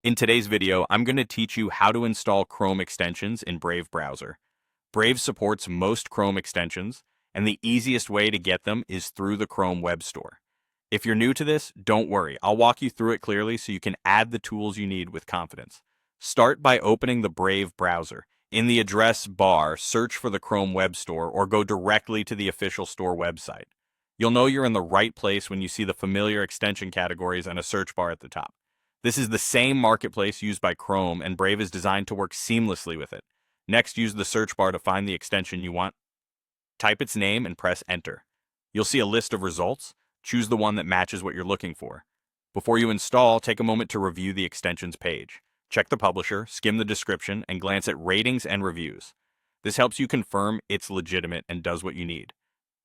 In today's video, I'm going to teach you how to install Chrome extensions in Brave browser. Brave supports most Chrome extensions, and the easiest way to get them is through the Chrome Web Store. If you're new to this, don't worry. I'll walk you through it clearly so you can add the tools you need with confidence. Start by opening the Brave browser. In the address bar, search for the Chrome Web Store or go directly to the official store website. You'll know you're in the right place when you see the familiar extension categories and a search bar at the top. This is the same marketplace used by Chrome, and Brave is designed to work seamlessly with it. Next, use the search bar to find the extension you want. Type its name and press Enter. You'll see a list of results. Choose the one that matches what you're looking for. Before you install, take a moment to review the extensions page. Check the publisher, skim the description, and glance at ratings and reviews. This helps you confirm it's legitimate and does what you need.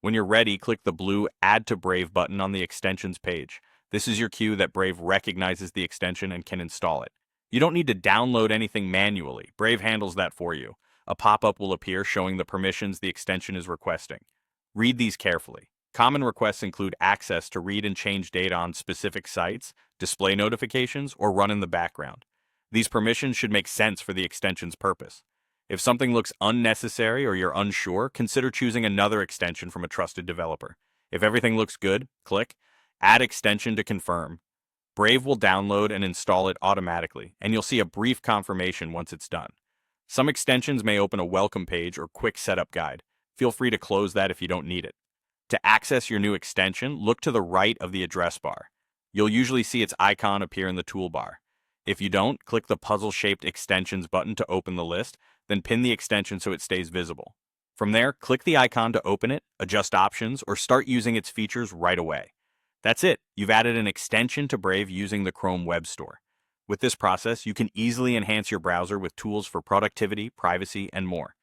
When you're ready, click the blue Add to Brave button on the extensions page. This is your cue that Brave recognizes the extension and can install it. You don't need to download anything manually. Brave handles that for you. A pop-up will appear showing the permissions the extension is requesting. Read these carefully. Common requests include access to read and change data on specific sites, display notifications, or run in the background. These permissions should make sense for the extension's purpose. If something looks unnecessary or you're unsure, consider choosing another extension from a trusted developer. If everything looks good, click Add extension to confirm. Brave will download and install it automatically, and you'll see a brief confirmation once it's done. Some extensions may open a welcome page or quick setup guide. Feel free to close that if you don't need it. To access your new extension, look to the right of the address bar. You'll usually see its icon appear in the toolbar. If you don't, click the puzzle-shaped extensions button to open the list, then pin the extension so it stays visible. From there, click the icon to open it, adjust options, or start using its features right away. That's it. You've added an extension to Brave using the Chrome Web Store. With this process, you can easily enhance your browser with tools for productivity, privacy, and more.